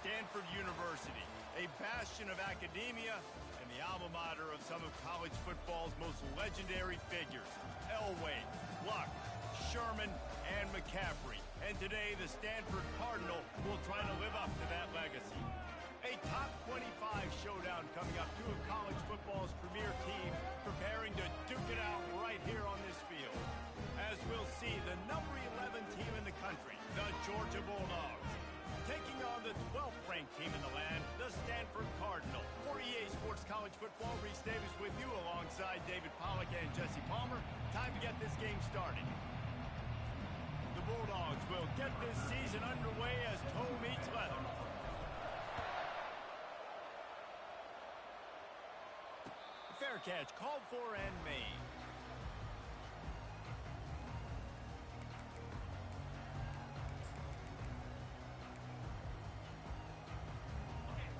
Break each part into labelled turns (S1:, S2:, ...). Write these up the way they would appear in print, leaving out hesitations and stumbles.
S1: Stanford University, a bastion of academia and the alma mater of some of college football's most legendary figures, Elway, Luck, Sherman, and McCaffrey. And today, the Stanford Cardinal will try to live up to that legacy. A top 25 showdown coming up. Two of college football's premier teams preparing to duke it out right here on this field. As we'll see, the number 11 team in the country, the Georgia Bulldogs, taking on the 12th ranked team in the land, the Stanford Cardinal. For EA Sports College Football, Reese Davis with you alongside David Pollack and Jesse Palmer. Time to get this game started. The Bulldogs will get this season underway as toe meets leather. Fair catch called for and made.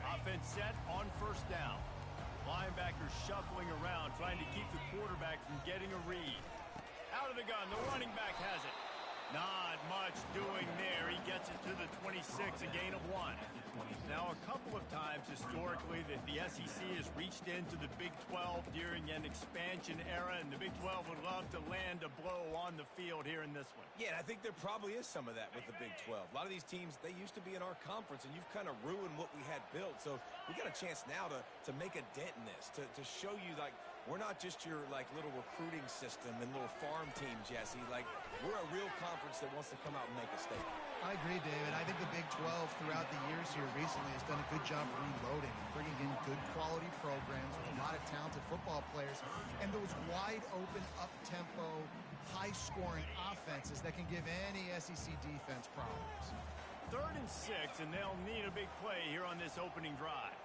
S1: Offense set on first down. Linebackers shuffling around, trying to keep the quarterback from getting a read. Out of the gun, the running back has it. Not much doing there. He gets it to the 26, a gain of 1. Now, a couple of times historically that the SEC has reached into the Big 12 during an expansion era, and the Big 12 would love to land a blow on the field here in this one.
S2: Yeah, and I think there probably is some of that with the Big 12. A lot of these teams, they used to be in our conference, and you've kind of ruined what we had built. So we got a chance now to make a dent in this, to show you, like, we're not just your, like, little recruiting system and little farm team, Jesse. Like, we're a real conference that wants to come out and make a statement.
S3: I agree, David. I think the Big 12 throughout the years here recently has done a good job reloading, bringing in good quality programs with a lot of talented football players and those wide open, up-tempo, high-scoring offenses that can give any SEC defense problems.
S1: 3rd and 6, and they'll need a big play here on this opening drive.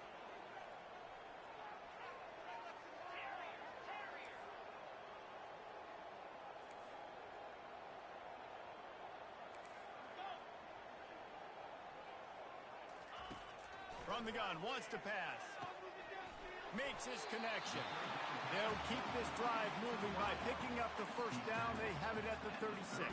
S1: From the gun, wants to pass. Makes his connection. They'll keep this drive moving by picking up the first down. They have it at the 36.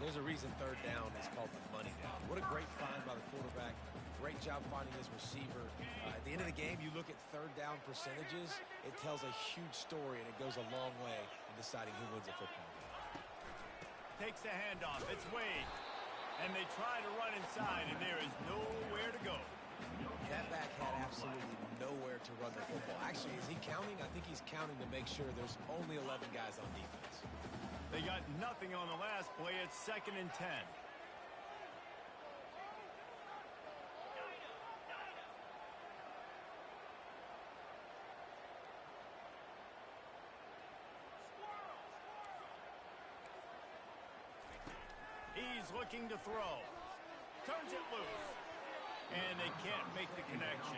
S2: There's a reason 3rd down is called the money down. What a great find by the quarterback. Great job finding his receiver. At the end of the game, you look at 3rd down percentages. It tells a huge story, and it goes a long way in deciding who wins a football game.
S1: Takes the handoff. It's Wade. And they try to run inside, and there is nowhere to go.
S2: That back had absolutely nowhere to run the football. Actually, is he counting? I think he's counting to make sure there's only 11 guys on defense.
S1: They got nothing on the last play. It's 2nd and 10. He's looking to throw. Turns it loose. And they can't make the connection.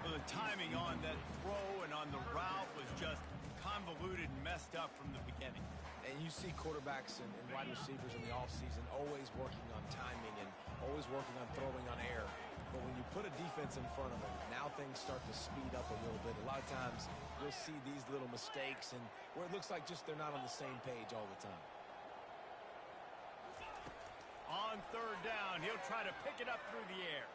S1: Well, the timing on that throw and on the route was just convoluted and messed up from the beginning.
S2: And you see quarterbacks and wide receivers in the offseason always working on timing and always working on throwing on air. But when you put a defense in front of them, now things start to speed up a little bit. A lot of times you'll see these little mistakes and where it looks like just they're not on the same page all the time.
S1: On 3rd down, he'll try to pick it up through the air.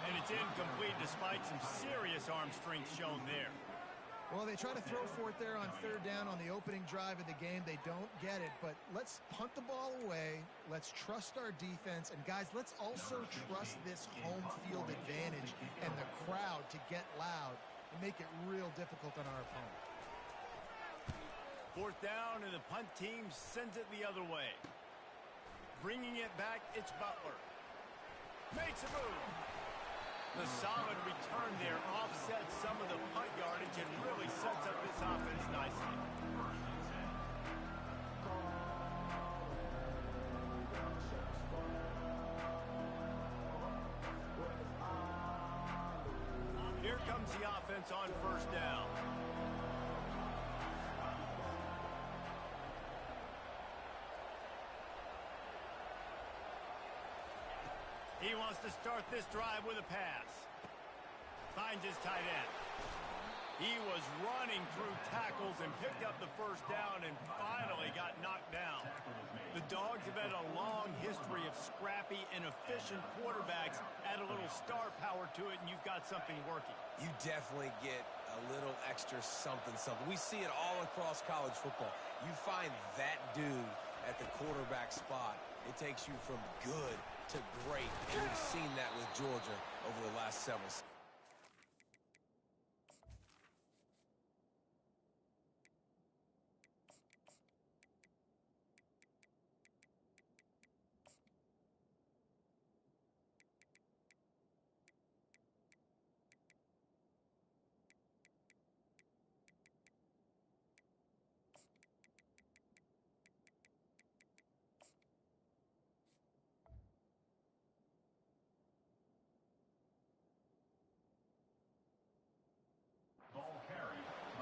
S1: And it's incomplete despite some serious arm strength shown there.
S3: Well, they try to throw for it there on 3rd down on the opening drive of the game. They don't get it, but let's punt the ball away. Let's trust our defense. And, guys, let's also trust this home field advantage and the crowd to get loud and make it real difficult on our opponent.
S1: 4th down, and the punt team sends it the other way. Bringing it back, it's Butler. Makes a move. The solid return there offsets some of the punt yardage and really sets up this offense nicely. Here comes the offense on 1st down. He wants to start this drive with a pass. Finds his tight end. He was running through tackles and picked up the first down and finally got knocked down. The Dogs have had a long history of scrappy and efficient quarterbacks. Add a little star power to it, and you've got something working.
S2: You definitely get a little extra something. We see it all across college football. You find that dude at the quarterback spot, it takes you from good to great. And we've seen that with Georgia over the last several seasons.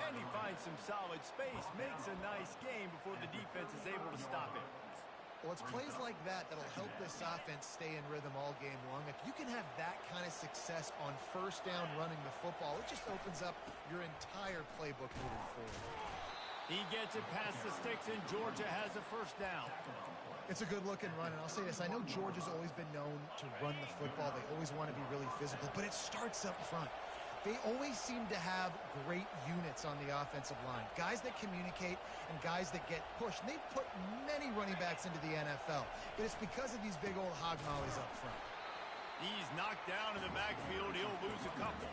S1: And he finds some solid space, makes a nice game before the defense is able to stop it.
S3: Well, it's plays like that that'll help this offense stay in rhythm all game long. If you can have that kind of success on first down running the football, it just opens up your entire playbook moving forward.
S1: He gets it past the sticks, and Georgia has a first down.
S3: It's a good-looking run, and I'll say this. I know Georgia's always been known to run the football. They always want to be really physical, but it starts up front. They always seem to have great units on the offensive line. Guys that communicate and guys that get pushed. And they've put many running backs into the NFL, but it's because of these big old hog mollies up front.
S1: He's knocked down in the backfield. He'll lose a couple.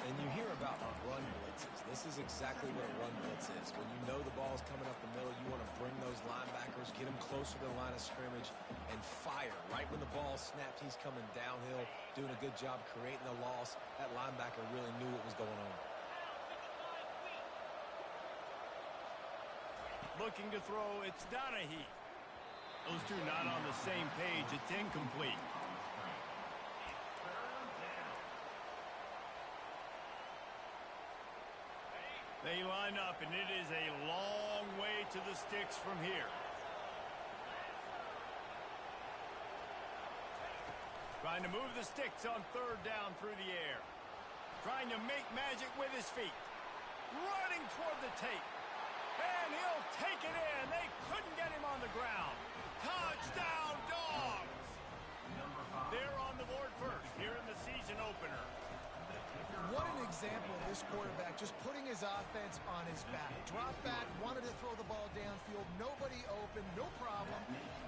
S2: And you hear about run blitzes. This is exactly what a run blitz is. When you know the ball's coming up the middle, you want to bring those linebackers, get them closer to the line of scrimmage, and fire. Right when the ball snapped, he's coming downhill, doing a good job creating the loss. That linebacker really knew what was going on.
S1: Looking to throw, it's Donahue. Those two not on the same page. It's incomplete. They line up, and it is a long way to the sticks from here. Trying to move the sticks on third down through the air. Trying to make magic with his feet. Running toward the tape. And he'll take it in. They couldn't get him on the ground. Touchdown, Dogs! They're on the board first here in the season opener.
S3: What an example of this quarterback just putting his offense on his back. Drop back, wanted to throw the ball downfield, nobody open, no problem.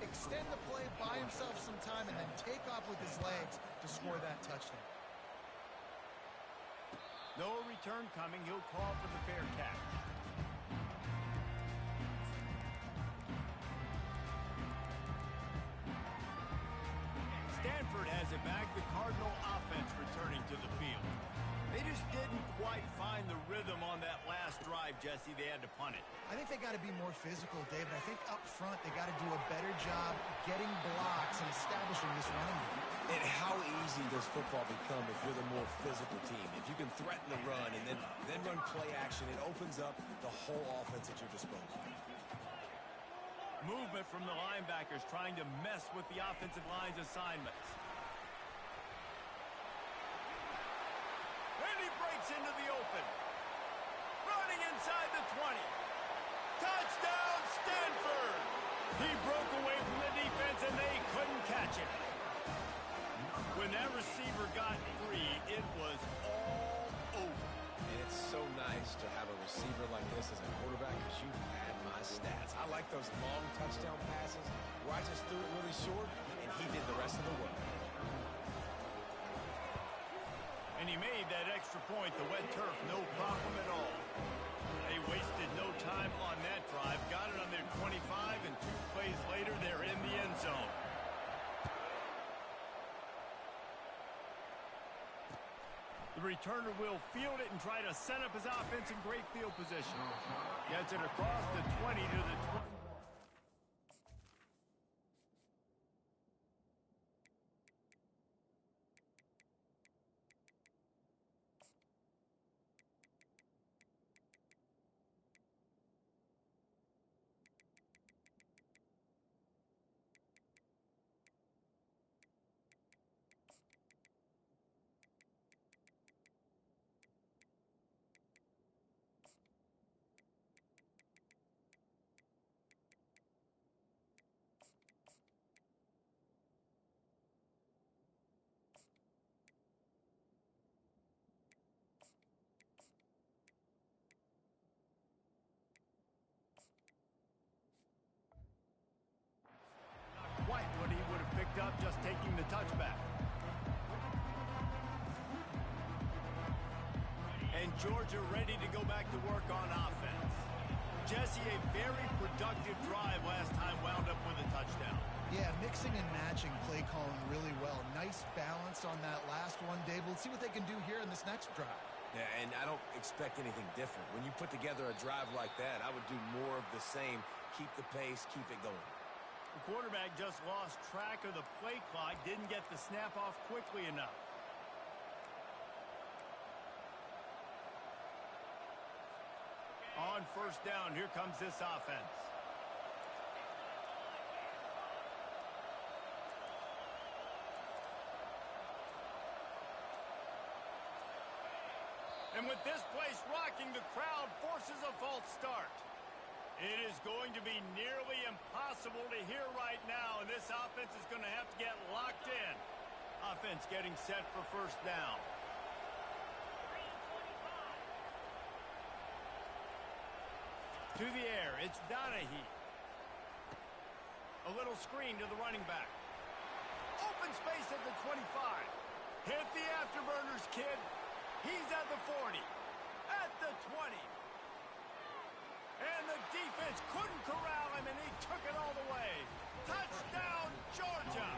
S3: Extend the play, buy himself some time, and then take off with his legs to score that touchdown.
S1: No return coming. He'll call for the fair catch. Stanford has it back. The Cardinal offense returning to the field. They just didn't quite find the rhythm on that last drive, Jesse. They had to punt it.
S3: I think they got to be more physical, David. I think up front they got to do a better job getting blocks and establishing this running game.
S2: And how easy does football become if you're the more physical team? If you can threaten the run and then run play action, it opens up the whole offense at your disposal.
S1: Movement from the linebackers trying to mess with the offensive line's assignments. And he breaks into the open. Running inside the 20. Touchdown, Stanford! He broke away from the defense and they couldn't catch him. When that receiver got free, it was all over.
S2: And it's so nice to have a receiver like this as a quarterback because you had my stats. I like those long touchdown passes where I just threw it really short and he did the rest of the work.
S1: And he made that extra point, the wet turf, no problem at all. They wasted no time on that drive. Got it on their 25, and 2 plays later, they're in the end zone. The returner will field it and try to set up his offense in great field position. Gets it across the 20 to the 20. Georgia ready to go back to work on offense. Jesse, a very productive drive last time wound up with a touchdown.
S3: Yeah, mixing and matching play calling really well. Nice balance on that last one, Dave. Let's see what they can do here in this next drive.
S2: Yeah, and I don't expect anything different. When you put together a drive like that, I would do more of the same. Keep the pace, keep it going.
S1: The quarterback just lost track of the play clock, didn't get the snap off quickly enough. On first down, here comes this offense. And with this place rocking, the crowd forces a false start. It is going to be nearly impossible to hear right now, and this offense is going to have to get locked in. Offense getting set for first down. To the air, it's Donahue. A little screen to the running back. Open space at the 25. Hit the afterburners, kid. He's at the 40. At the 20. And the defense couldn't corral him, and he took it all the way. Touchdown, Georgia.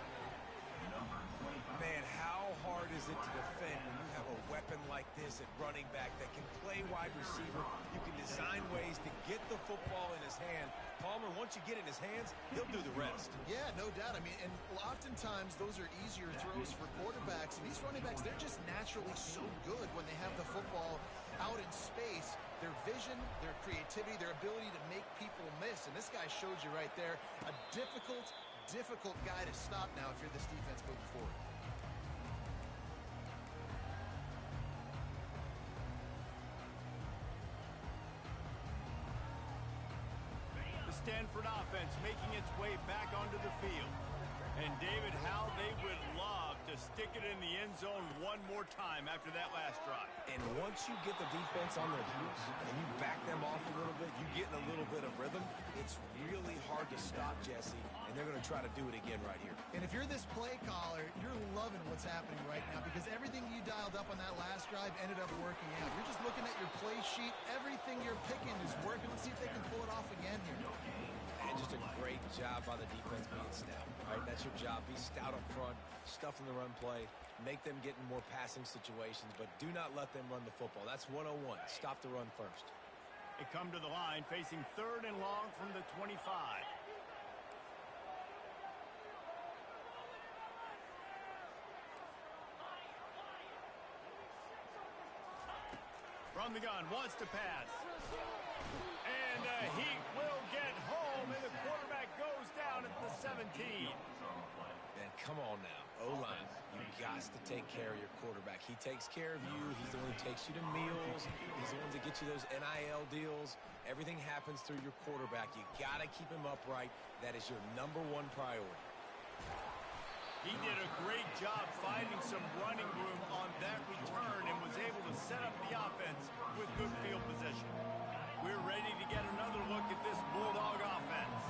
S2: Man, how hard is it to defend when you have a weapon like this at running back that can play wide receiver? You can design ways to get the football in his hand. Palmer, once you get it in his hands, he'll do the rest.
S3: Yeah, no doubt. I mean, and oftentimes those are easier throws for quarterbacks. And these running backs, they're just naturally so good when they have the football out in space. Their vision, their creativity, their ability to make people miss. And this guy showed you right there a difficult guy to stop now if you're this defense moving forward.
S1: The Stanford offense making its way back onto the field. And David, how they would love to stick it in the end zone one more time after that last drive.
S2: And once you get the defense on their heels and you back them off a little bit, you get in a little bit of rhythm, it's really hard to stop Jesse, and they're going to try to do it again right here.
S3: And if you're this play caller, you're loving what's happening right now because everything you dialed up on that last drive ended up working out. You're just looking at your play sheet. Everything you're picking is working. Let's see if they can pull it off again here.
S2: And just a great job by the defense being stout. Right, that's your job. Be stout up front, stuff in the run play, make them get in more passing situations, but do not let them run the football. That's 101. Stop the run first.
S1: They come to the line facing third and long from the 25. From the gun, wants to pass. And he will get home, and the quarterback goes down at the 17.
S2: And come on now, O-line, you got to take care of your quarterback. He takes care of you. He's the one who takes you to meals. He's the one that gets you those NIL deals. Everything happens through your quarterback. You got to keep him upright. That is your #1 priority.
S1: He did a great job finding some running room on that return and was able to set up the offense with good field position. We're ready to get another look at this Bulldog offense.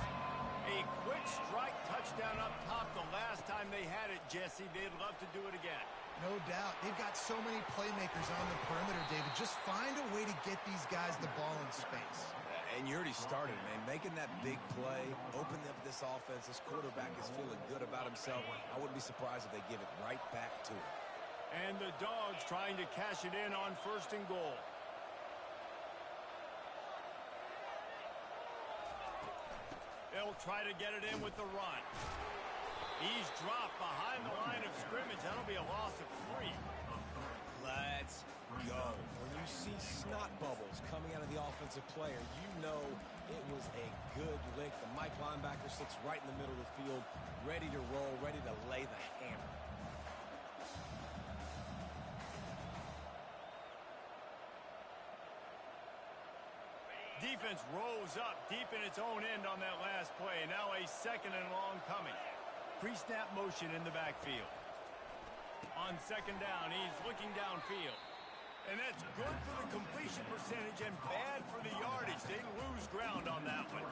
S1: A quick strike touchdown up top the last time they had it, Jesse. They'd love to do it again.
S3: No doubt. They've got so many playmakers on the perimeter, David. Just find a way to get these guys the ball in space.
S2: And you already started, man. Making that big play, opening up this offense. This quarterback is feeling good about himself. I wouldn't be surprised if they give it right back to him.
S1: And the Dogs trying to cash it in on first and goal. They'll try to get it in with the run. He's dropped behind the line of scrimmage. That'll be a loss of 3.
S2: Let's go. When you see snot bubbles coming out of the offensive player, you know it was a good lick. The Mike linebacker sits right in the middle of the field, ready to roll, ready to lay the hammer.
S1: Defense rose up deep in its own end on that last play. Now a second and long coming. Pre-snap motion in the backfield. On second down, he's looking downfield. And that's good for the completion percentage and bad for the yardage. They lose ground on that one.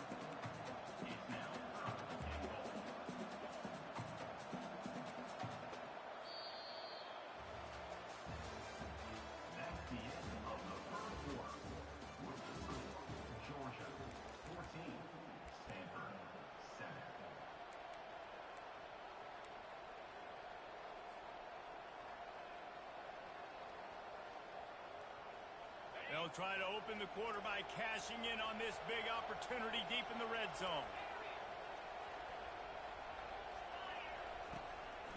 S1: They'll try to open the quarter by cashing in on this big opportunity deep in the red zone.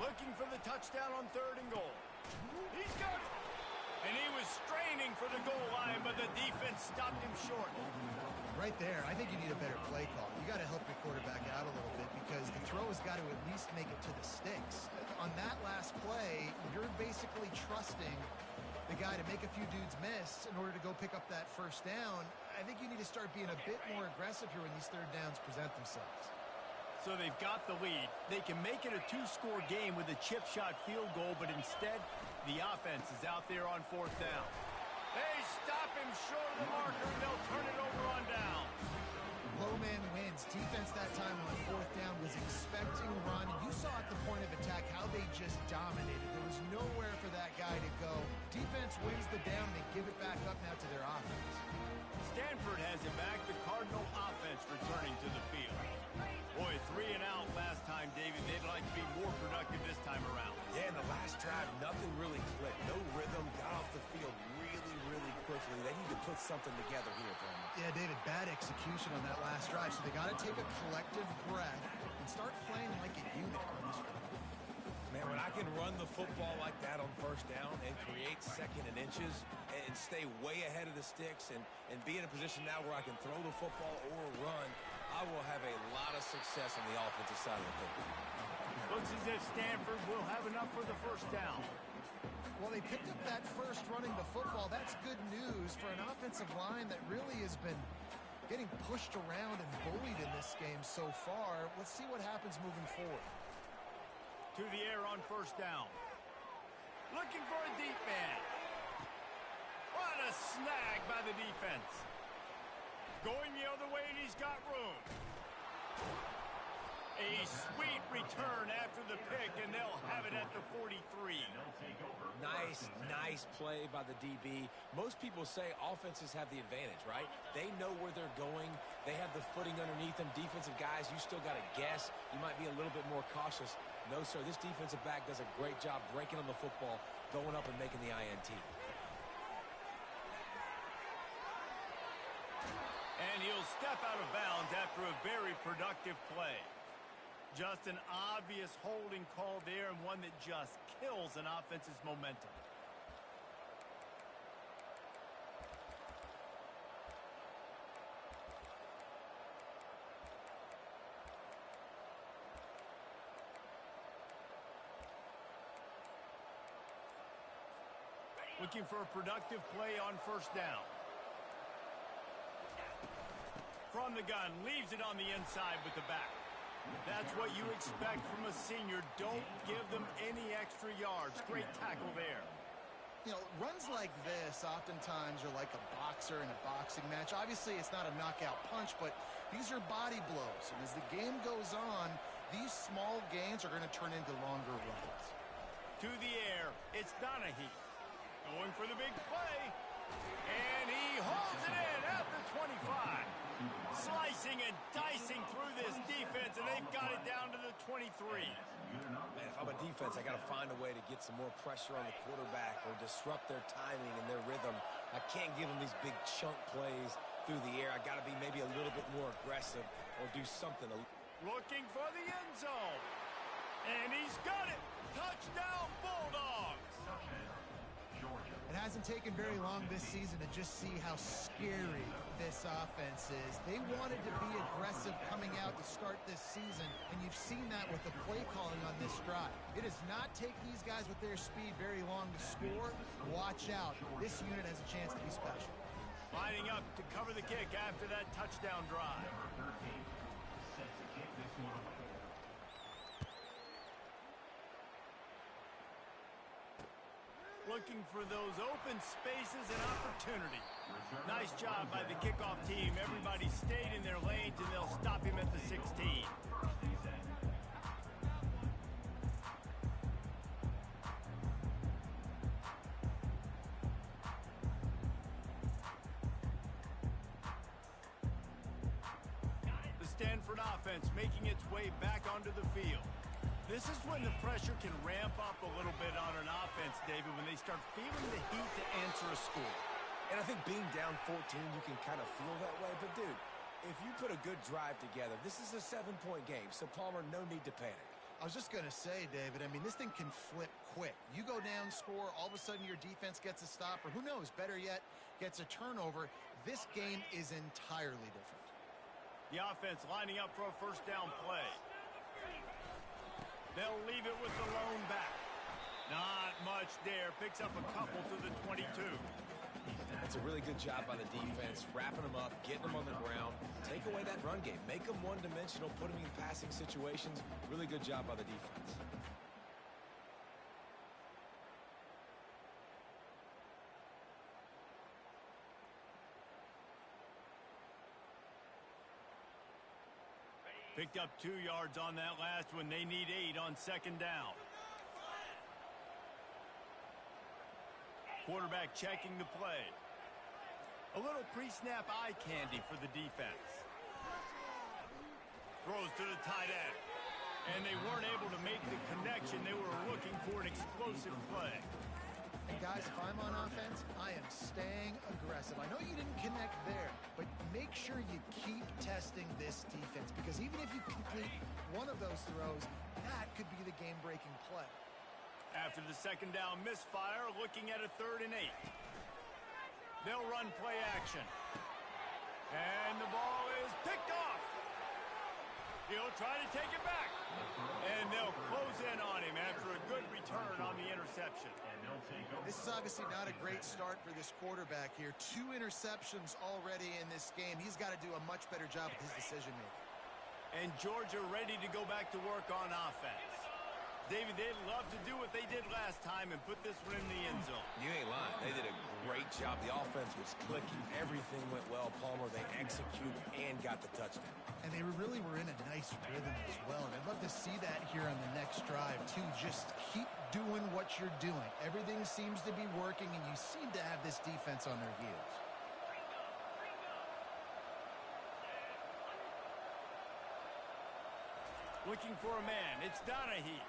S1: Looking for the touchdown on 3rd and goal. He's got it. And he was straining for the goal line, but the defense stopped him short.
S3: Right there, I think you need a better play call. You got to help your quarterback out a little bit because the throw has got to at least make it to the sticks. On that last play, you're basically trusting the guy to make a few dudes miss in order to go pick up that 1st down. I think you need to start being a bit more aggressive here when these 3rd downs present themselves.
S1: So they've got the lead. They can make it a 2-score game with a chip shot field goal, but instead, the offense is out there on 4th down. They stop him short of the marker, and they'll turn it over on down.
S3: Low man wins. Defense that time on 4th down was expecting run, and you saw at the point of attack how they just dominated. There was nowhere for that guy to go. Defense wins the down, and they give it back up now to their offense.
S1: Stanford has it back. The Cardinal offense returning to the field. Boy, 3 and out last time, David. They'd like to be more productive this time around.
S2: Yeah, in the last drive, nothing really clicked. No rhythm, got off the field really quickly. They need to put something together here, Brandon.
S3: Yeah, David, bad execution on that last drive, so they got to take a collective breath and start playing like a unit on this one.
S2: Man, when I can run the football like that on 1st down and create 2nd and inches and stay way ahead of the sticks and be in a position now where I can throw the football or run, I will have a lot of success on the offensive side of the football.
S1: Looks as if Stanford will have enough for the 1st down.
S3: Well, they picked up that first running the football. That's good news for an offensive line that really has been getting pushed around and bullied in this game so far. Let's see what happens moving forward.
S1: To the air on 1st down. Looking for a deep man. What a snag by the defense. Going the other way, and he's got room. A sweet return after the pick, and they'll have it at the 43.
S2: Nice play by the DB. Most people say offenses have the advantage, right? They know where they're going. They have the footing underneath them. Defensive guys, you still got to guess. You might be a little bit more cautious. No, sir, this defensive back does a great job breaking on the football, going up and making the INT.
S1: And he'll step out of bounds after a very productive play. Just an obvious holding call there, and one that just kills an offense's momentum. Looking for a productive play on 1st down. From the gun, leaves it on the inside with the back. That's what you expect from a senior. Don't give them any extra yards. Great tackle there.
S3: You know, runs like this oftentimes are like a boxer in a boxing match. Obviously, it's not a knockout punch, but these are body blows. And as the game goes on, these small gains are going to turn into longer runs.
S1: To the air, it's Donahue. Going for the big play. And he hauls it in at the 25. Slicing and dicing through this defense, and they've got it down to the 23.
S2: Man, if I'm a defense, I got to find a way to get some more pressure on the quarterback or disrupt their timing and their rhythm. I can't give them these big chunk plays through the air. I got to be maybe a little bit more aggressive or do something.
S1: Looking for the end zone. And he's got it. Touchdown, Bulldogs.
S3: It hasn't taken very long this season to just see how scary this offense is. They wanted to be aggressive coming out to start this season, and you've seen that with the play calling on this drive. It does not take these guys with their speed very long to score. Watch out. This unit has a chance to be special.
S1: Lining up to cover the kick after that touchdown drive. Looking for those open spaces and opportunity. Nice job by the kickoff team. Everybody stayed in their lanes, and they'll stop him at the 16. The Stanford offense making its way back onto the field. This is when the pressure can ramp up a little bit on an offense, David, when they start feeling the heat to answer a score.
S2: And I think being down 14, you can kind of feel that way. But, dude, if you put a good drive together, this is a 7-point game. So, Palmer, no need to panic.
S3: I was just going to say, David, I mean, this thing can flip quick. You go down, score, all of a sudden your defense gets a stop, or who knows, better yet, gets a turnover. This game is entirely different.
S1: The offense lining up for a first down play. They'll leave it with the lone back. Not much there. Picks up a couple to the 22.
S2: That's a really good job by the defense, wrapping them up, getting them on the ground. Take away that run game. Make them one-dimensional, put them in passing situations. Really good job by the defense.
S1: Picked up 2 yards on that last one. They need 8 on second down. Quarterback checking the play. A little pre-snap eye candy for the defense. Throws to the tight end. And they weren't able to make the connection. They were looking for an explosive play.
S3: And guys, if I'm on offense, I am staying aggressive. I know you didn't connect there, but make sure you keep testing this defense, because even if you complete one of those throws, that could be the game-breaking play.
S1: After the second down misfire, looking at a 3rd and 8. They'll run play action. And the ball is picked off. He'll try to take it back. And they'll close in on him after a good return on the interception.
S3: This is obviously not a great start for this quarterback here. 2 interceptions already in this game. He's got to do a much better job with his decision-making.
S1: And Georgia ready to go back to work on offense. David, they'd love to do what they did last time and put this one in the end zone.
S2: You ain't lying. They did a great job. The offense was clicking. Everything went well. Palmer, they executed and got the touchdown.
S3: And they really were in a nice rhythm as well. And I'd love to see that here on the next drive, too. Just keep doing what you're doing. Everything seems to be working, and you seem to have this defense on their heels.
S1: Looking for a man. It's Donahue.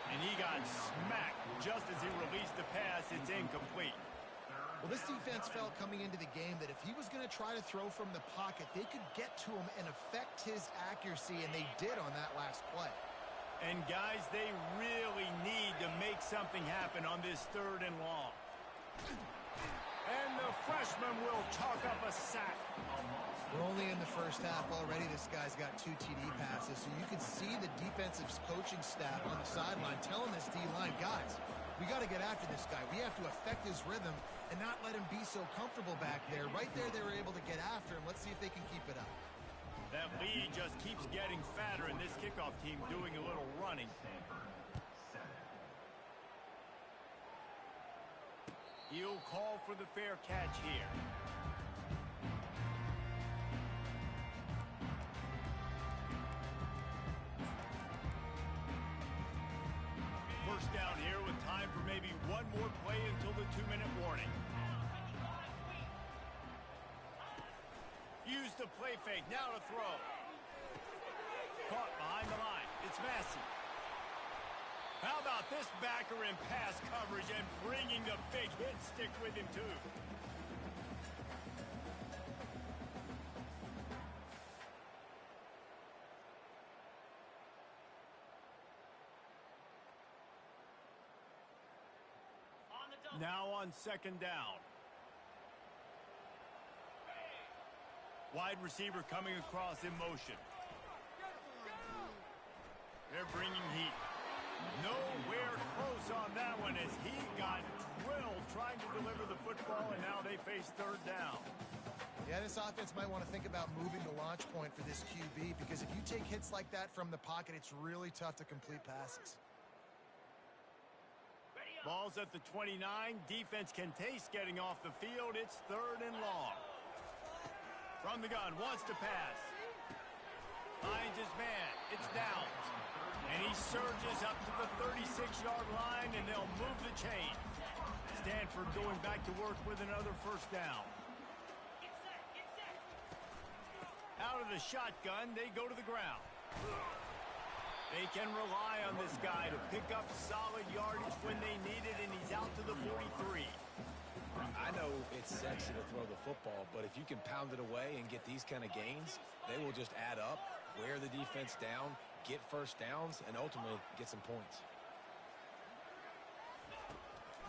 S1: And he got smacked just as he released the pass. It's incomplete.
S3: Well, this defense felt coming into the game that if he was going to try to throw from the pocket, they could get to him and affect his accuracy, and they did on that last play.
S1: And, guys, they really need to make something happen on this 3rd and long. And the freshman will chalk up a sack.
S3: We're only in the first half already. This guy's got 2 TD passes, so you can see the defensive coaching staff on the sideline telling this D-line, guys, we got to get after this guy. We have to affect his rhythm and not let him be so comfortable back there. Right there, they were able to get after him. Let's see if they can keep it up.
S1: That lead just keeps getting fatter, and this kickoff team doing a little running. He'll call for the fair catch here. First down here with time for maybe one more play until the 2-minute warning. Use the play fake, now to throw. Caught behind the line. It's Massey. How about this backer in pass coverage and bringing the big hit stick with him, too? Now on second down. Wide receiver coming across in motion. They're bringing heat. Nowhere close on that one as he got drilled trying to deliver the football, and now they face 3rd down.
S3: Yeah, this offense might want to think about moving the launch point for this QB, because if you take hits like that from the pocket, it's really tough to complete passes.
S1: Ball's at the 29. Defense can taste getting off the field. It's 3rd and long. From the gun, wants to pass. Finds his man. It's Downs. And he surges up to the 36-yard line, and they'll move the chain. Stanford going back to work with another first down. Out of the shotgun, they go to the ground. They can rely on this guy to pick up solid yardage when they need it, and he's out to the 43.
S2: I know it's sexy to throw the football, but if you can pound it away and get these kind of gains, they will just add up, wear the defense down, get first downs, and ultimately get some points.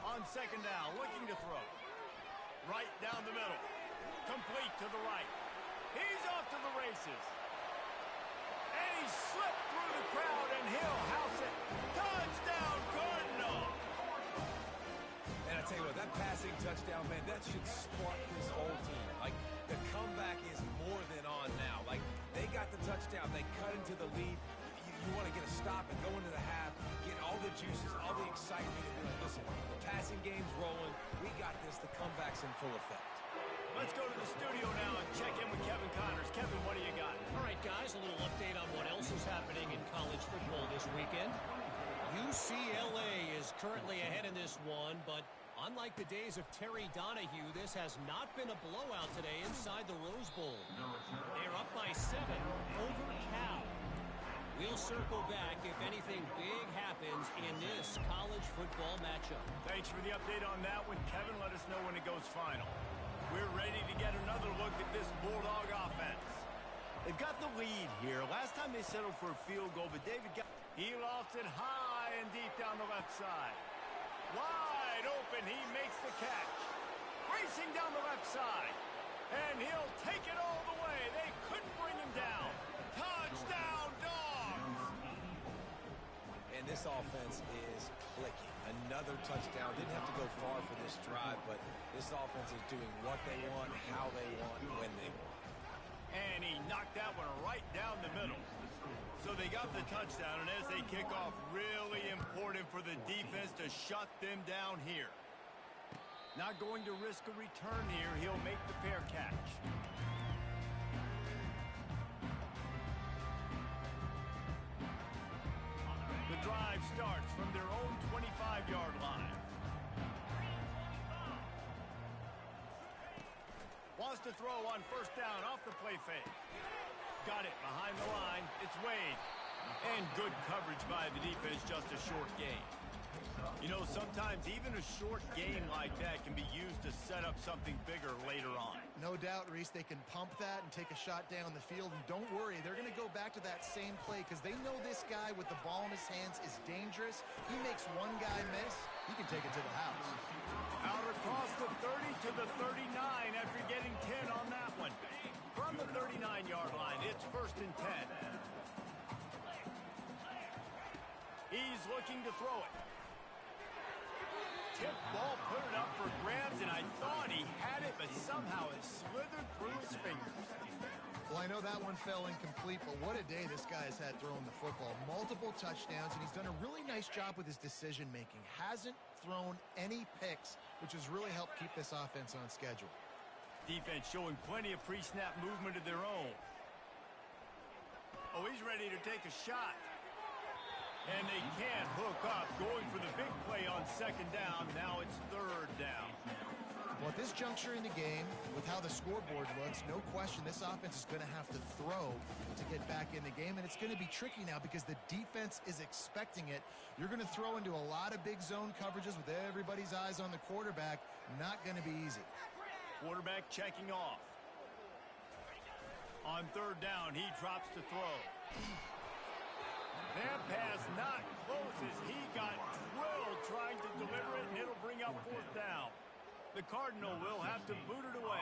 S1: On second down, looking to throw. Right down the middle. Complete to the right. He's off to the races. And he slipped through the crowd, and he'll house it. Touchdown, Cardinal!
S2: And I tell you what, that passing touchdown, man, that should spark this whole team. Like, the comeback is more than on now. Like, they got the touchdown. They cut into the lead. You want to get a stop and go into the half, get all the juices, all the excitement, and be like, listen, the passing game's rolling. We got this. The comeback's in full effect.
S1: Let's go to the studio now and check in with Kevin Connors. Kevin, what do you got?
S4: All right, guys, a little update on what else is happening in college football this weekend. UCLA is currently ahead in this one, but unlike the days of Terry Donahue, this has not been a blowout today inside the Rose Bowl. They're up by 7 over Cal. We'll circle back if anything big happens in this college football matchup.
S1: Thanks for the update on that one, Kevin. Let us know when it goes final. We're ready to get another look at this Bulldog offense. They've got the lead here. Last time they settled for a field goal, but he lofts it high and deep down the left side. Wide open, he makes the catch. Racing down the left side. And he'll take it all the way. They couldn't bring him down. Touchdown, Dogs!
S2: And this offense is clicking. Another touchdown. Didn't have to go far for this drive, but this offense is doing what they want, how they want, when they want.
S1: And he knocked that one right down the middle. So they got the touchdown, and as they kick off, really important for the defense to shut them down here. Not going to risk a return here. He'll make the fair catch. The drive starts from their own 25-yard line. Wants to throw on first down off the play fake. Got it behind the line. It's Wade. And good coverage by the defense, just a short gain. You know, sometimes even a short game like that can be used to set up something bigger later on.
S3: No doubt, Reese, they can pump that and take a shot down the field. And don't worry, they're going to go back to that same play because they know this guy with the ball in his hands is dangerous. He makes one guy miss, he can take it to the house.
S1: Out across the 30 to the 39 after getting 10 on that one. From the 39-yard line, it's 1st and 10. He's looking to throw it. Tip ball, put it up for grabs, and I thought he had it, but somehow it slithered through his fingers.
S3: Well, I know that one fell incomplete, but what a day this guy has had throwing the football. Multiple touchdowns, and he's done a really nice job with his decision-making. Hasn't thrown any picks, which has really helped keep this offense on schedule.
S1: Defense showing plenty of pre-snap movement of their own. Oh, he's ready to take a shot. And they can't hook up, going for the big play on second down. Now it's 3rd down.
S3: Well, at this juncture in the game, with how the scoreboard looks, no question this offense is going to have to throw to get back in the game. And it's going to be tricky now because the defense is expecting it. You're going to throw into a lot of big zone coverages with everybody's eyes on the quarterback. Not going to be easy.
S1: Quarterback checking off. On 3rd down, he drops to throw. That pass not close as he got drilled trying to deliver it, and it'll bring up 4th down. The Cardinal will have to boot it away.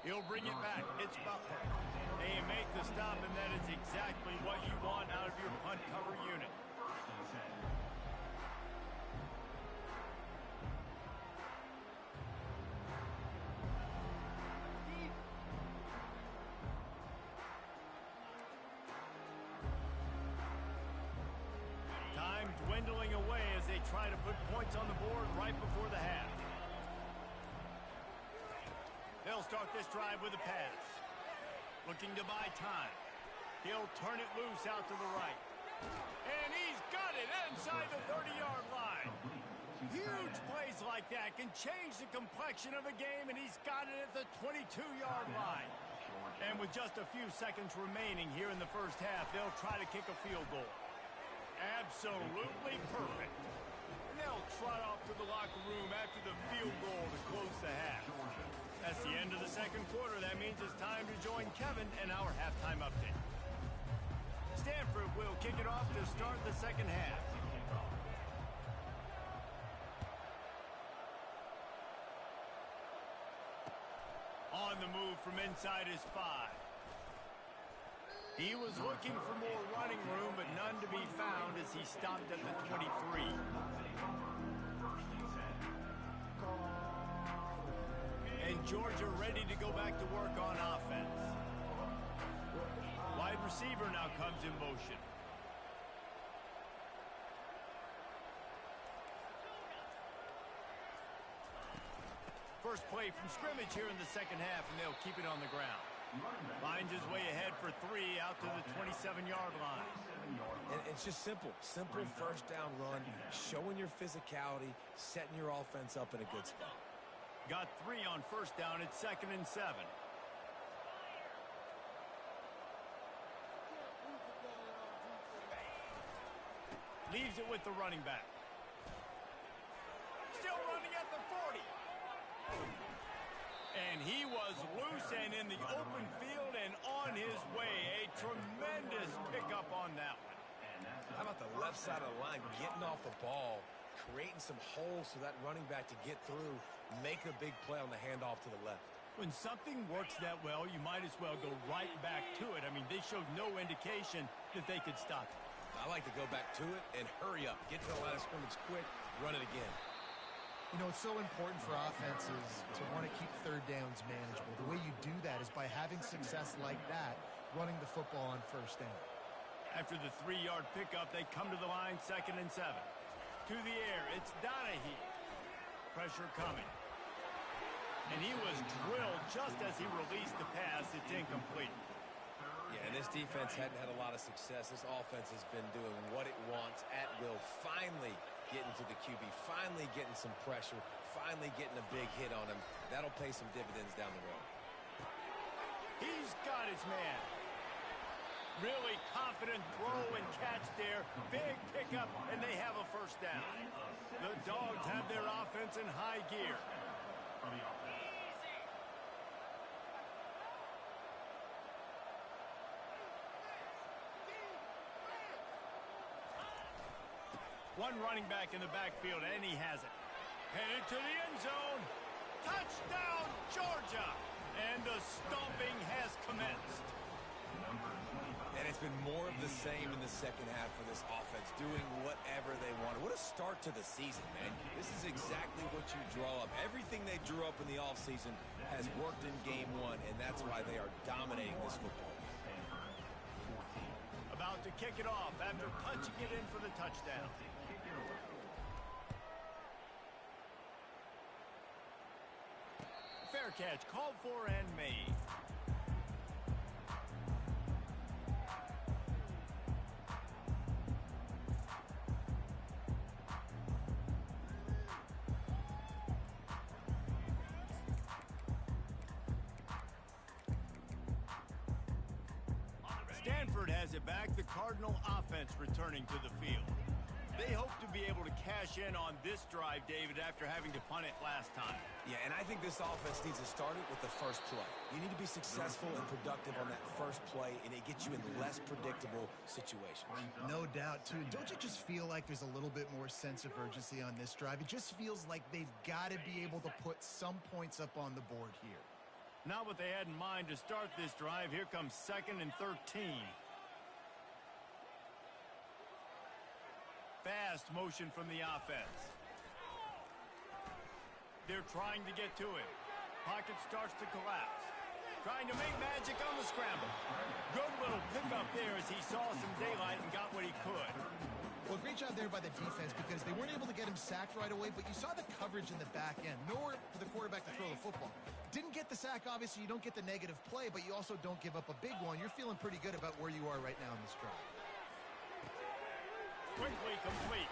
S1: He'll bring it back. It's Butler. They make the stop, and that is exactly what you want out of your punt cover unit. Dwindling away as they try to put points on the board right before the half. They'll start this drive with a pass. Looking to buy time. He'll turn it loose out to the right. And he's got it inside the 30-yard line. Huge plays like that can change the complexion of a game, and he's got it at the 22-yard line. And with just a few seconds remaining here in the first half, they'll try to kick a field goal. Absolutely perfect. And they'll trot off to the locker room after the field goal to close the half. That's the end of the second quarter. That means it's time to join Kevin in our halftime update. Stanford will kick it off to start the second half. On the move from inside his 5. He was looking for more running room, but none to be found as he stopped at the 23. And Georgia ready to go back to work on offense. Wide receiver now comes in motion. First play from scrimmage here in the second half, and they'll keep it on the ground. Finds his way ahead for 3 out to the 27-yard line.
S2: And it's just simple. Simple first down run, showing your physicality, setting your offense up in a good spot.
S1: Got 3 on first down at 2nd and 7. Leaves it with the running back. Still running at the 40. And he was loose and in the open field and on his way. A tremendous pickup on that one.
S2: How about the left side of the line getting off the ball, creating some holes for that running back to get through, make a big play on the handoff to the left.
S1: When something works that well, you might as well go right back to it. I mean, they showed no indication that they could stop it.
S2: I like to go back to it and hurry up. Get to the line of scrimmage quick, run it again.
S3: You know, it's so important for offenses to want to keep third downs manageable. The way you do that is by having success like that, running the football on first down.
S1: After the 3-yard pickup, they come to the line 2nd and 7. To the air, it's Donahue. Pressure coming. And he was drilled just as he released the pass. It's incomplete.
S2: Yeah, and this defense hadn't had a lot of success. This offense has been doing what it wants at will. Finally getting to the QB, finally getting some pressure, finally getting a big hit on him. That'll pay some dividends down the road.
S1: He's got his man. Really confident throw and catch there. Big pickup, and they have a first down. The Dogs have their offense in high gear. One running back in the backfield, and he has it. Headed to the end zone. Touchdown, Georgia! And the stomping has commenced.
S2: And it's been more of the same in the second half for this offense, doing whatever they wanted. What a start to the season, man. This is exactly what you draw up. Everything they drew up in the offseason has worked in game 1, and that's why they are dominating this football.
S1: About to kick it off after punching it in for the touchdown. Fair catch called for and made. Stanford has it back. The Cardinal offense returning to the field. They hope to be able to cash in on this drive, David, after having to punt it last time.
S2: Yeah, and I think this offense needs to start it with the first play. You need to be successful and productive on that first play, and it gets you in less predictable situations.
S3: No doubt, too. Don't you just feel like there's a little bit more sense of urgency on this drive? It just feels like they've got to be able to put some points up on the board here.
S1: Not what they had in mind to start this drive. Here comes 2nd and 13. Fast motion from the offense. They're trying to get to it. Pocket starts to collapse. Trying to make magic on the scramble. Good little pickup there as he saw some daylight and got what he could.
S3: Well, great job there by the defense because they weren't able to get him sacked right away, but you saw the coverage in the back end. Nowhere for the quarterback to throw the football. Didn't get the sack, obviously. You don't get the negative play, but you also don't give up a big one. You're feeling pretty good about where you are right now in this drive.
S1: Quickly complete.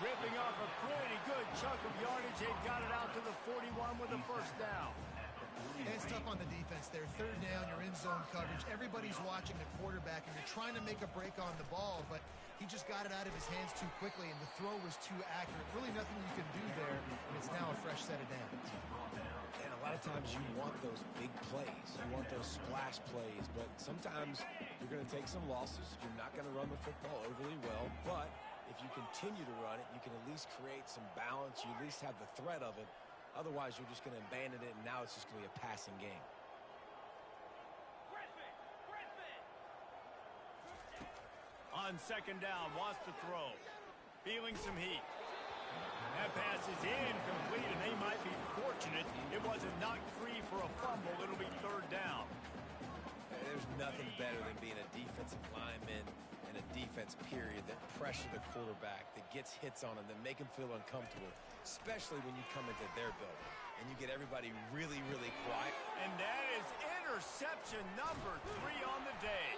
S1: Ripping off a pretty good chunk of yardage. They got it out to the 41 with a first down.
S3: And it's tough on the defense there. Third down, you're in zone coverage. Everybody's watching the quarterback, and you're trying to make a break on the ball, but he just got it out of his hands too quickly, and the throw was too accurate. Really nothing you can do there, and it's now a fresh set of downs.
S2: And a lot of times you want those big plays. You want those splash plays, but sometimes you're going to take some losses. You're not going to run the football overly well, but if you continue to run it, you can at least create some balance. You at least have the threat of it. Otherwise, you're just going to abandon it, and now it's just going to be a passing game.
S1: On second down, wants to throw. Feeling some heat. That pass is incomplete, and they might be fortunate it wasn't knocked free for a fumble. It'll be third down.
S2: There's nothing better than being a defensive lineman and a defense period that pressure the quarterback, that gets hits on him, that make him feel uncomfortable, especially when you come into their building and you get everybody really, really quiet.
S1: And that is interception number 3 on the day.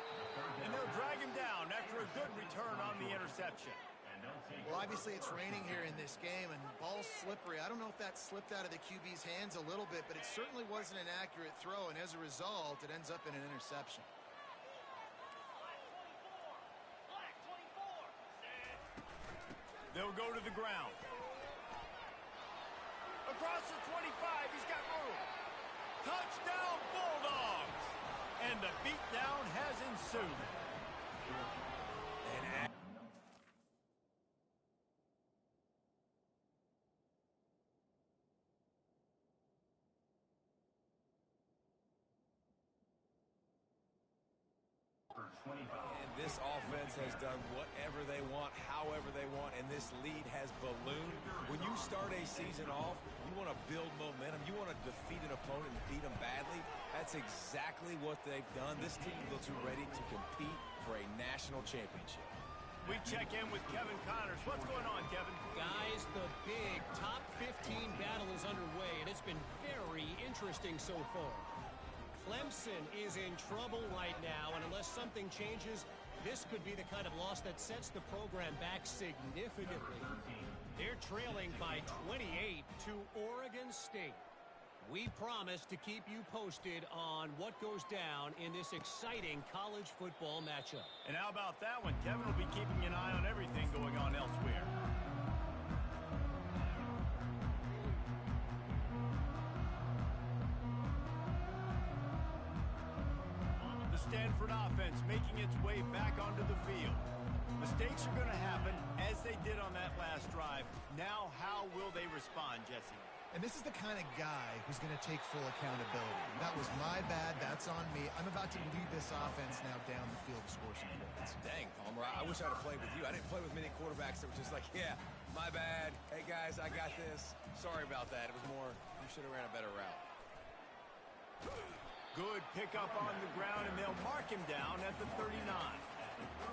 S1: And they'll drag him down after a good return on the interception.
S3: Well, obviously it's raining here in this game, and the ball's slippery. I don't know if that slipped out of the QB's hands a little bit, but it certainly wasn't an accurate throw, and as a result, it ends up in an interception.
S1: They'll go to the ground. Across the 25, he's got room. Touchdown, Bulldogs! And the beatdown has ensued.
S2: And this offense has done whatever they want, however they want, and this lead has ballooned. When you start a season off, you want to build momentum. You want to defeat an opponent and beat them badly. That's exactly what they've done. This team looks ready to compete for a national championship.
S1: We check in with Kevin Connors. What's going on, Kevin?
S4: Guys, the big top 15 battle is underway, and it's been very interesting so far. Clemson is in trouble right now, and unless something changes, this could be the kind of loss that sets the program back significantly. They're trailing by 28 to Oregon State. We promise to keep you posted on what goes down in this exciting college football matchup.
S1: And how about that one? Kevin will be keeping an eye on everything going on elsewhere. Stanford offense making its way back onto the field. Mistakes are going to happen, as they did on that last drive. Now, how will they respond, Jesse?
S3: And this is the kind of guy who's going to take full accountability. That was my bad. That's on me. I'm about to lead this offense now down the field to score some points.
S2: Dang, Palmer, I wish I'd have played with you. I didn't play with many quarterbacks that were just like, yeah, my bad. Hey, guys, I got this. Sorry about that. It was more, you should have ran a better route.
S1: Good pickup on the ground, and they'll mark him down at the 39.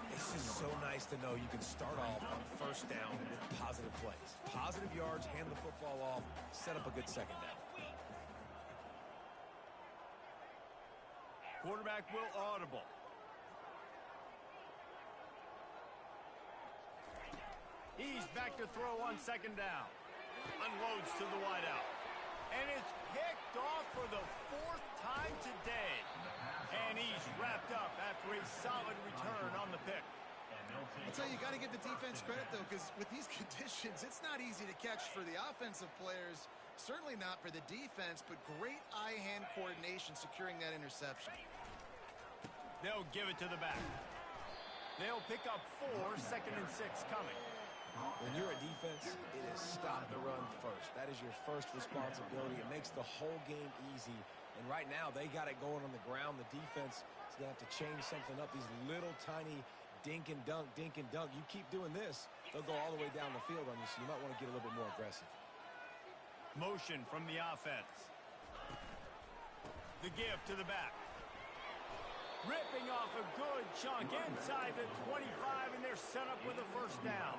S2: It's just so nice to know you can start off on first down with positive plays. Positive yards, hand the football off, set up a good second down.
S1: Quarterback will audible. He's back to throw on second down. Unloads to the wideout. And it's picked off for the 4th time today. And he's wrapped up after a solid return on the pick.
S3: I'll tell you, you got to give the defense credit, though, because with these conditions, it's not easy to catch for the offensive players. Certainly not for the defense, but great eye-hand coordination securing that interception.
S1: They'll give it to the back. They'll pick up 4, 2nd and 6 coming.
S2: When you're a defense, it is stop the run first. That is your first responsibility. It makes the whole game easy. And right now, they got it going on the ground. The defense is going to have to change something up. These little tiny dink and dunk, dink and dunk. You keep doing this, they'll go all the way down the field on you, so you might want to get a little bit more aggressive.
S1: Motion from the offense. The give to the back. Ripping off a good chunk inside the 25, and they're set up with a first down.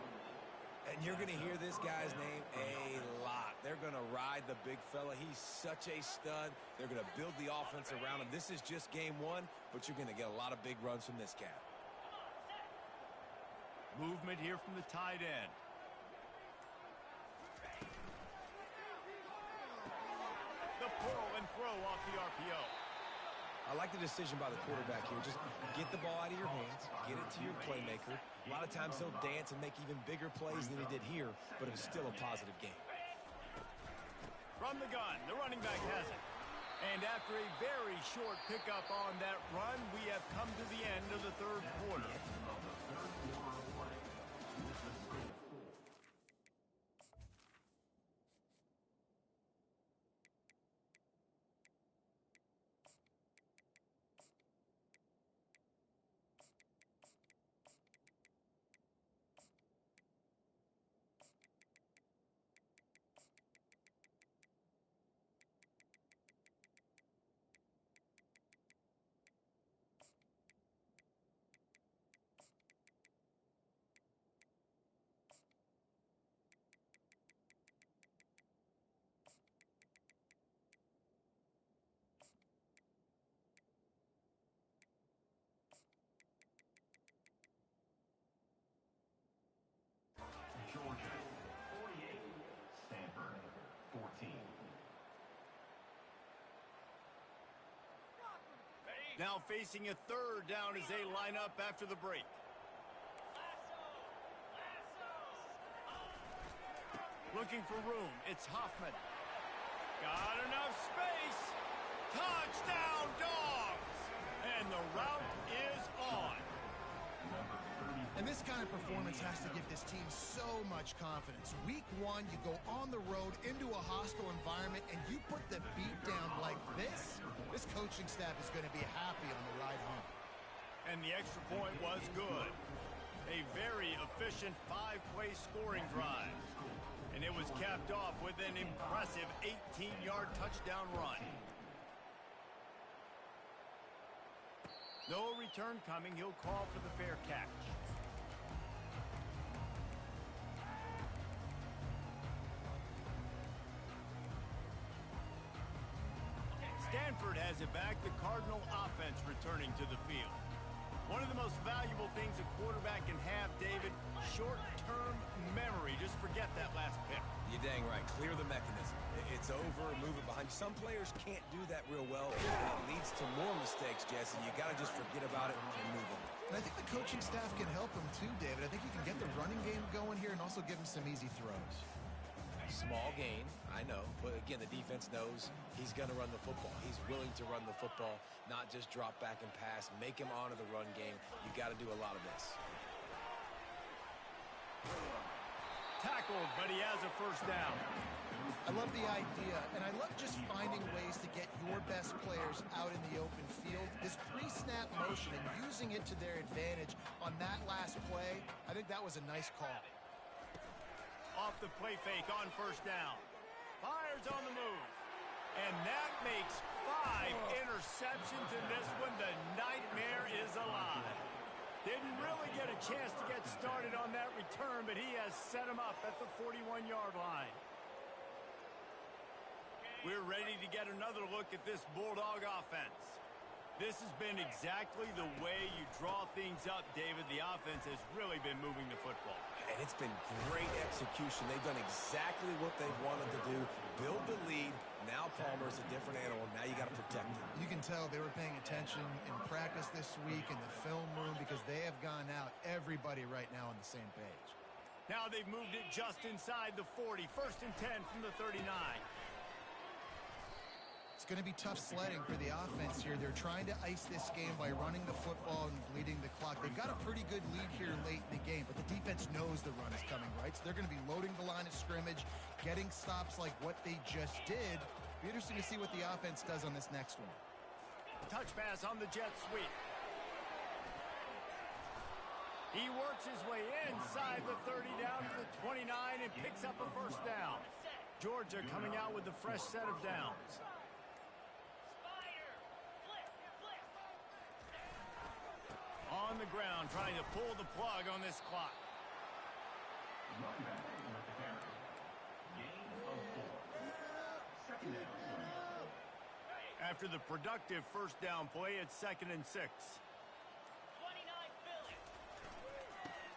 S2: And you're going to hear this guy's name a lot. They're going to ride the big fella. He's such a stud. They're going to build the offense around him. This is just game 1, but you're going to get a lot of big runs from this cat.
S1: Movement here from the tight end. The pull and throw off the RPO.
S2: I like the decision by the quarterback here. Just get the ball out of your hands, get it to your playmaker. A lot of times he'll dance and make even bigger plays than he did here, but it was still a positive game.
S1: From the gun, the running back has it. And after a very short pickup on that run, we have come to the end of the third quarter.
S5: Georgia, 48. Stanford, 14.
S1: Now facing a third down as they line up after the break. Looking for room. It's Hoffman. Got enough space. Touchdown, Dogs! And the route is on.
S3: And this kind of performance has to give this team so much confidence. Week one, you go on the road into a hostile environment, and you put the beat down like this. This coaching staff is going to be happy on the ride home.
S1: And the extra point was good. A very efficient 5-play scoring drive. And it was capped off with an impressive 18-yard touchdown run. No return coming. He'll call for the fair catch. Stanford has it back. The Cardinal offense returning to the field. One of the most valuable things a quarterback can have, David, short-term memory. Just forget that last pick.
S2: You're dang right. Clear the mechanism. It's over, move it behind you. Some players can't do that real well, and it leads to more mistakes, Jesse. You got to just forget about it and move on.
S3: And I think the coaching staff can help him too, David. I think you can get the running game going here and also give him some easy throws.
S2: Small gain, I know. But again, the defense knows he's going to run the football. He's willing to run the football, not just drop back and pass. Make him honor the run game. You got to do a lot of this.
S1: Tackled, but he has a first down.
S3: I love the idea, and I love just finding ways to get your best players out in the open field. This pre-snap motion and using it to their advantage on that last play, I think that was a nice call.
S1: Off the play fake on first down. Fires on the move. And that makes 5 interceptions in this one. The nightmare is alive. Didn't really get a chance to get started on that return, but he has set him up at the 41-yard line. We're ready to get another look at this Bulldog offense. This has been exactly the way you draw things up, David. The offense has really been moving the football.
S2: And it's been great execution. They've done exactly what they've wanted to do. Build the lead. Now Palmer's a different animal. Now you got to protect him.
S3: You can tell they were paying attention in practice this week in the film room because they have gone out, everybody right now on the same page.
S1: Now they've moved it just inside the 40. 1st and 10 from the 39.
S3: It's going to be tough sledding for the offense here. They're trying to ice this game by running the football and bleeding the clock. They've got a pretty good lead here late in the game, but the defense knows the run is coming, right? So they're going to be loading the line of scrimmage, getting stops like what they just did. Be interesting to see what the offense does on this next one.
S1: Touch pass on the jet sweep. He works his way inside the 30 down to the 29 and picks up a first down. Georgia coming out with a fresh set of downs. On the ground, trying to pull the plug on this clock. After the productive first down play, it's 2nd and 6.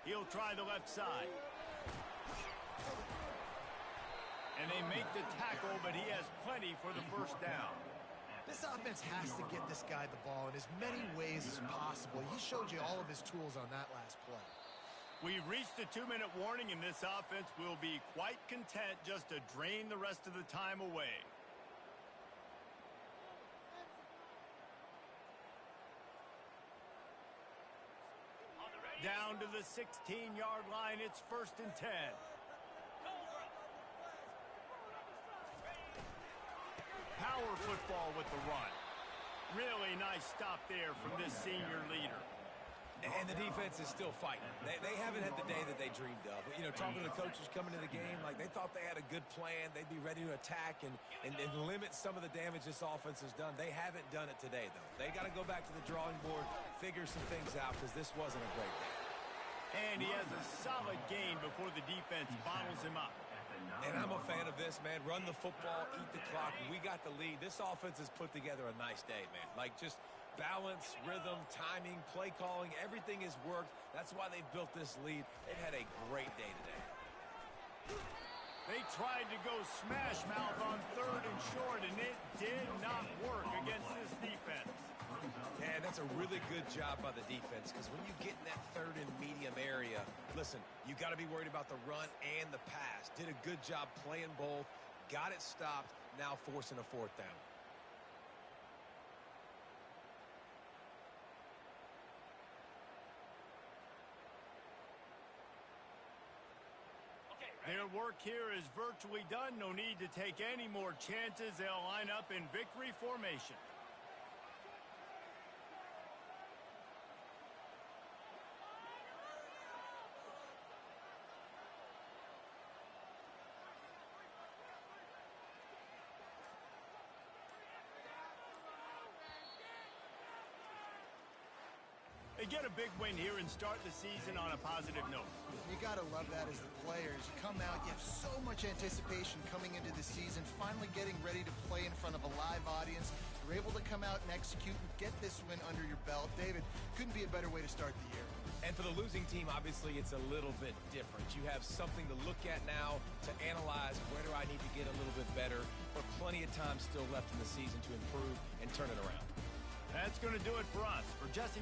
S1: He'll try the left side. And they make the tackle, but he has plenty for the first down.
S3: This offense has to get this guy the ball in as many ways as possible. He showed you all of his tools on that last play.
S1: We've reached the 2-minute warning, and this offense will be quite content just to drain the rest of the time away. Down to the 16-yard line. It's 1st and 10. Power football with the run. Really nice stop there from this senior leader.
S2: And the defense is still fighting. They haven't had the day that they dreamed of. But, you know, talking to the coaches coming to the game, like they thought they had a good plan. They'd be ready to attack and limit some of the damage this offense has done. They haven't done it today, though. They got to go back to the drawing board, figure some things out, because this wasn't a great day.
S1: And he has a solid gain before the defense bottles him up.
S2: And I'm a fan of this, man. Run the football, eat the clock. We got the lead. This offense has put together a nice day, man. Like, just balance, rhythm, timing, play calling, everything has worked. That's why they've built this lead. They've had a great day today.
S1: They tried to go smash mouth on 3rd and short, and it did not work against this defense.
S2: And that's a really good job by the defense, because when you get in that 3rd and medium area, listen, you got to be worried about the run and the pass. Did a good job playing both, got it stopped, now forcing a 4th down.
S1: Their work here is virtually done. No need to take any more chances. They'll line up in victory formation. They get a big win here and start the season on a positive note.
S3: You got to love that as the players. You come out, you have so much anticipation coming into the season, finally getting ready to play in front of a live audience. You're able to come out and execute and get this win under your belt. David, couldn't be a better way to start the year.
S2: And for the losing team, obviously, it's a little bit different. You have something to look at now to analyze where do I need to get a little bit better, but plenty of time still left in the season to improve and turn it around.
S1: That's going to do it for us. For Jesse